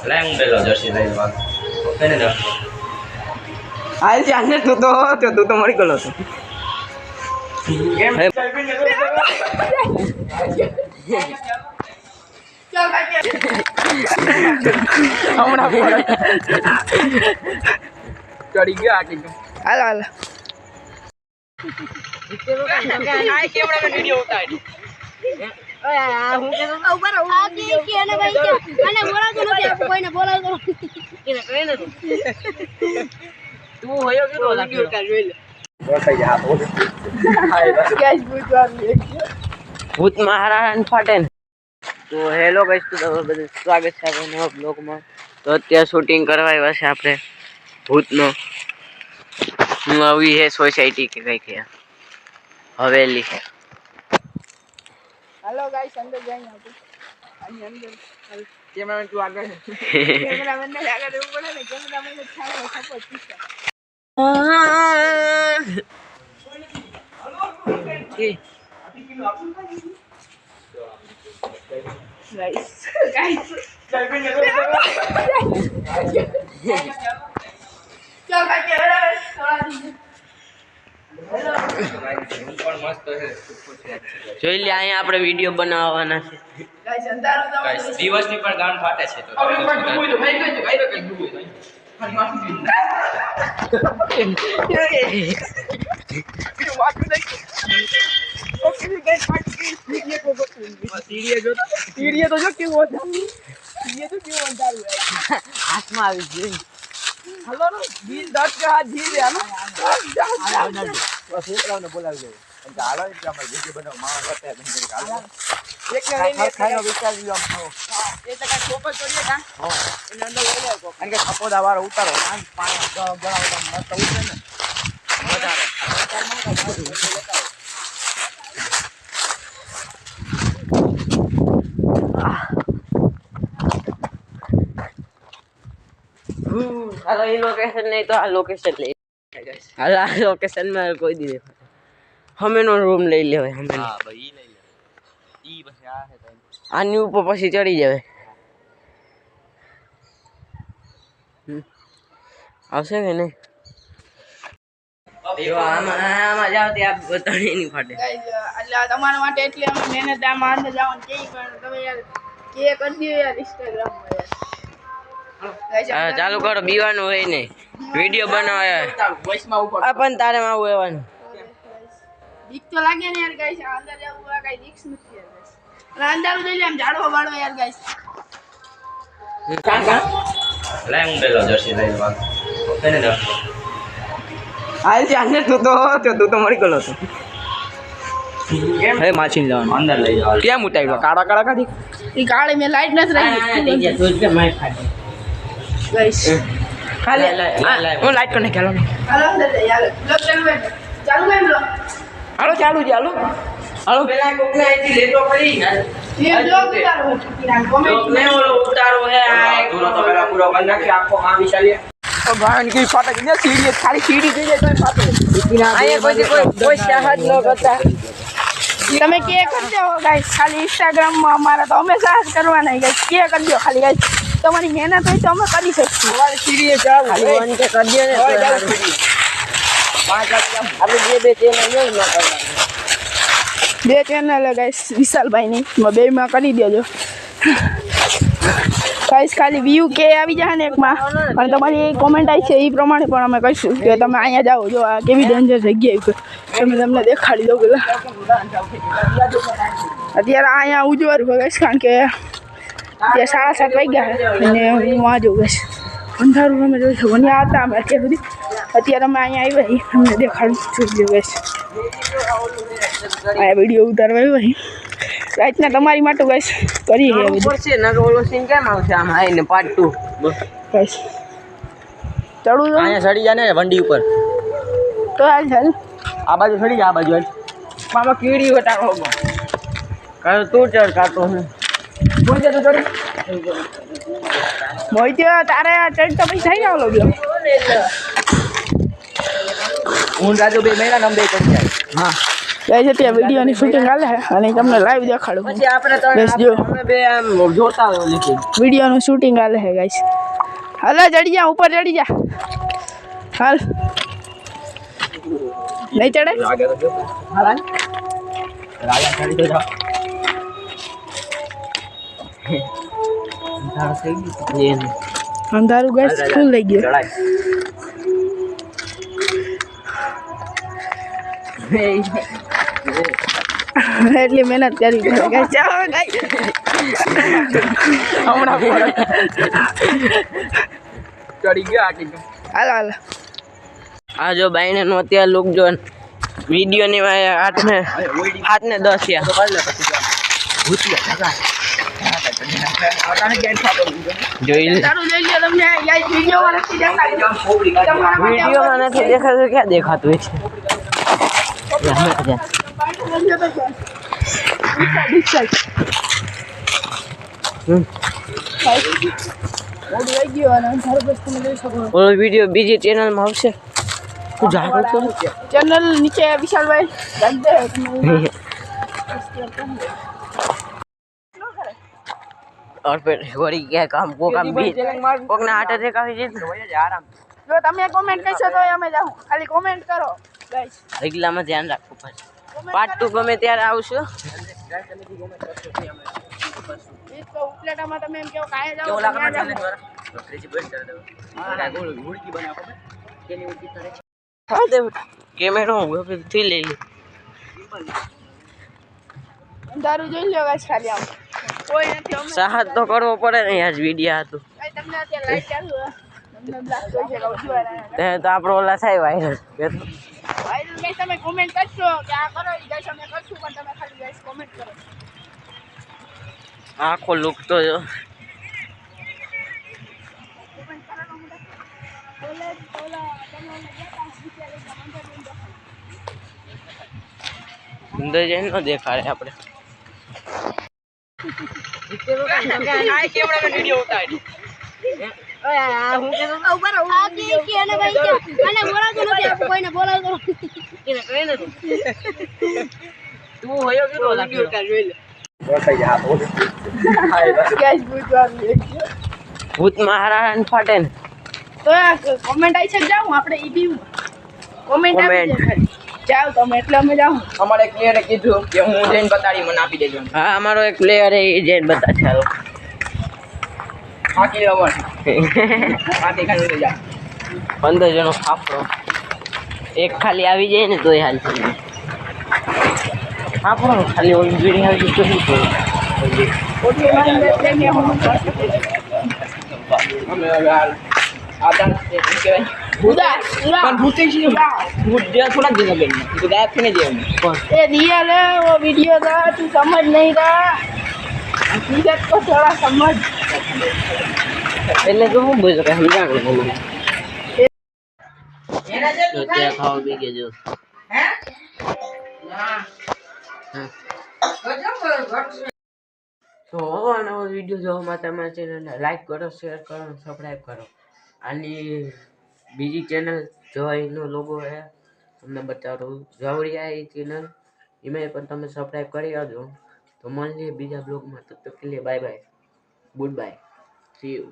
Lang bello jersey લઈ લો. Okay ને દો. હાલ ચાલે તું તો મરી ગયો હતો. કેમ હમણાં ચડી ગયા કે હાલ હાલ વિડિયો ઉતારી હું કે ઉપર આ કે ને ભાઈ અને બોલાતો નથી આપ કોઈને બોલાતો એને કહે ને તું હોયો કે તો વિડિયો ઉતાર જોઈ લે બોલતા જા બોલ ગાઈસ ભૂત મહારાણ ફાટે ને તો હેલો ગાઈસ તો બધું સ્વાગત છે આપણા નવા બ્લોગમાં તો અત્યારે શૂટિંગ કરવા આવ્યા છે આપણે ભૂતનો હું આવી હે સોસાયટી કે કઈ કે હવેલી हेलो गाइस अंदर जाएंगे आप आइए अंदर कैमरामैन तू आगे कैमरामैन ने आगे देવું પડે ને कैमरामैन ને છાયો સપોર્ટ પીછે गाइस गाइस चल पे चल भाई कैमरा थोड़ा दीजिए જોઈ લે અહીંયા આપણે વિડિયો બનાવવાના છે ગાઈસ અંધારું તો ગાઈસ દિવસની પણ ગાન ફાટે છે તો હવે પણ ડૂબું તો ભાઈ કઈ ગાઈરો કઈ ડૂબું મારી માફી દીધી વાતું નહીં ઓકે ગાઈસ ફાટી ગઈ કો તીરીએ તો જો કેવો હતો તીરીએ તો કેવો અંધારું હાથમાં આવી ગઈ હલો નો દિલ દર્દ કે હાથ જી રે હાલો બસ એકલાને બોલાવી દે અને હાલો એટલે આપણે વિડિયો બનાવ માવા કરતા બંધ કરી હાલો એક ને ખાનો વિચાર લ્યો આમ એટલે કાઈ ચોપર કરીએ કા હા એને અંદર લઈ લે કો કારણ કે ખપોદા વાળો ઉતારો પાણી ગળાવ મસ્ત ઉતરે ને વધારે હાલો એ લોકેશન નહીં તો આ લોકેશન લઈ હાલ આ લોકેશન માં કોઈ દી હમેનો રૂમ લઈ લેવાય હમે હા ભાઈ લઈ લે ઈ પછી આ હે તો આની ઉપર પછી ચડી જવાય આવશે કે નહીં જો આમાં જાવ તે આપ બતણી ની ફાટે એટલે તમારા માટે એટલી અમે મહેનત આમાં અંદર જવાનું કે પણ તમે યાર કે કરી દો યાર ઇન્સ્ટાગ્રામ માં યાર ચાલુ કરો બીવાનું હોય ને વિડિયો બનાવે વોઇસમાં ઉપર આ પણ તારે માં આવું એવાનું બીક તો લાગે ને યાર ગાઈસ અંદર જવું આ કઈ રિસ્ક નથી યાર ગાઈસ અને અંદર જઈ લે આમ ઝાડવો વાળો યાર ગાઈસ કાં lang bello jersey લઈ લો. ઓકે ને દો. હાલ ચાલે તું તો મરી ગયો હતો કેમ હે માછીને જવાનું અંદર લઈ જાવ. કેમ ઉતાર્યો કાળા કાળા કાઢી ઈ કાળી મે લાઈટ નથી રહી તું જ માર ફાટે ગાઈસ ખાલી હું લાઈટ કોને ચાલો ને હાલો અંદર યાર બ્લોગ ચાલુ મેં બ્લોગ હાલો ચાલુ જ હાલો પેલા કોકને અહીંથી લેતો પડી એ બ્લોગ ઉતારો કોમેન્ટ મે ઓલો ઉતારો હે આ પૂરો તો પેલા પૂરો કરી નાખી આખો માં વિશાલી તો ભાઈ की ફાટે કે સીડી ખાલી સીડી થઈ જાય તો ફાટે આયા કોઈ ચાહત ન કરતા તમે કે કરી દો ગાઈસ ખાલી ઇન્સ્ટાગ્રામ માં અમારા તો અમે સાહસ કરવાના ગાઈસ કે કરી દો ખાલી ગાઈસ તમારી મહેનત હોય તો અમે કરી શકીએ અમારી સીડીએ જાવ ખાલી વન કે કરી દે ને પાંચ આપણે બે ચેનલ ન કરવાના બે ચેનલ ગાઈસ વિશાલભાઈ ની બે માં કરી દેજો ગાઈસ ખાલી વ્યૂ કે આવી જાય ને એકમાં અને તમારી કોમેન્ટ આવી છે એ પ્રમાણે પણ અમે કહીશું કે તમે અહીંયા જાઓ જો આ કેવી ડેન્જર જગ્યા તમે તમને દેખાડી દો પેલા અત્યારે અહીંયા ઉજવારું ગાઈસ કારણ કે ત્યાં 7:30 વાગ્યા અને હું આ જોઉં ગાઈસ અંધારું અમે જોઈશું અને આ હતા અમે અત્યાર સુધી અત્યારે અમે અહીંયા આવ્યા અમને દેખાડું જોઈ ગાઈસ આ વિડીયો ઉતારવા આવ્યા રાતના તમારી માટે ગાઈસ કરી હે ઉપર છે નર ઓલો સીન કેમ આવશે આમ આઈને પાર્ટ 2 ગાઈસ ચડું અહીંયા ચડી જા ને વંડી ઉપર તો હાલ ચાલ આ બાજુ ચડી જા આ બાજુ હાલ મામા કીડી વટાકો કાં તું ચડ કાતો હું બોલ દે તો ચડ મોઈત્યો તારે ચડ તો પછી થઈ આવ લોગ્યો હું રાજુ બે મહિના નમ દે કરી જાય હા ગાઈસ અત્યારે વિડીયોની શૂટિંગ હાલે છે અને તમને લાઈવ દેખાડું પછી આપણે તો બસ જો અમે બે આમ જોતા હોય લીધી વિડીયોનું શૂટિંગ હાલે છે ગાઈસ હાલ ચડી જા ઉપર ચડી જા હાલ નહીં ચડે લાગે તો જો રાજા ચડી તો જા તાર થઈ ગયું અંધારું ગાઈસ ફૂલ થઈ ગયું ચડાય એટલી મહેનત કરી ગાઈસ ચાલો ગાઈસ હમણાં ચડી ગયો આટી હાલ હાલ આ જો બાઈને નો અત્યારે લુક જો વિડિયો ની હાથને 10 જોઈ લે તારું લઈ લ્યો તમને ગાઈસ વિડીયોમાં નથી દેખાતું વિડિયોમાં નથી દેખાતું ક્યાં દેખાતું છે ઓલો વિડિયો બીજી ચેનલ માં આવશે તું જાગો તો ચેનલ નીચે વિશાલભાઈ રાખી દે और फिर वही क्या काम को काम भी कोकना हार्ट अटैक આવી જાય આરામ જો તમે કોમેન્ટ કરશો તો અમે જાઉં ખાલી કોમેન્ટ કરો ગાઈસ રેગ્યુલરમાં ધ્યાન રાખવું પડે પાર્ટ 2 ગમે ત્યારે આવશું એક તો ઉપલેટામાં તમે એમ કેવો કાય જાવ કેવો લાગે ચાલે દ્વારા ત્રીજી બેટ કરી દો આ ગોળ ગુડકી બનાવો ખબર કેની ઉડકી કરે હા દે કેમેરો હું થી લઈ લે અંધારું જોઈ લ્યો ગાઈસ ખાલી આમ કોઈ નથી અમે સાહસ તો કરવો પડે ને આજ વિડિયો હતું ભાઈ તમને અત્યારે લાઈટ ચાલુ તમને બ્લાક જોઈ છે ઉજવાના તે તો આપણો ઓલા થાય વાયરલ ભાઈ ગાઈસ તમે કોમેન્ટ કરશો કે આ કરો ઈ ગાઈસ અમે કરશું પણ તમે ખાલી ગાઈસ કોમેન્ટ કરો આખો લુક તો જો કોમેન્ટ કરો મોટા ઓલા તમે ગયા અંદર જઈને ન દેખાડે આપણે ભૂત મહારાજ ફાટે ને તો કોમેન્ટ આવી છે જાઉં આપણે ઈબી કોમેન્ટ Comment. જાવ તમે એટલે અમે જાઉં અમારે ક્લિયર કીધું કે હું જઈને બતાડી મને આપી દેજો હા અમારો એક પ્લેયર એ જઈને બતા ચાલો બાકી રમણ બાકી ખાલી લઈ જા 15 જણો ખાપરો એક ખાલી આવી જાય ને તોય હાલ થઈ જાય ખાપરો ખાલી ઓલી બીડી આવી જાય તો શું ઓટલી માં લઈને હું અમે હવે હાલ આદાન એ કહેવાય ઉદા પણ ભૂતે છે ભૂત જે થોડા दिन બેન તો ગાયબ થઈને જાય ए रियल है वो वीडियो था तू समझ नहीं रहा हकीकत को थोड़ा समझ એટલે તો હું બોલ કે સમજાણું બોલું તો ત્યાં ખાવા બી કે જો હે તો આનો વિડિયો જોવા માટે અમારા ચેનલને લાઈક કરો શેર કરો સબસ્ક્રાઇબ કરો આની બીજી ચેનલ જોઈનો લોગો હે તમને બતાવું જાવડિયા એ ચેનલ એમાં પણ તમે સબસ્ક્રાઇબ કરી આવજો તો મળીએ બીજા બ્લોગમાં તબ તક કે લીએ bye bye good bye see you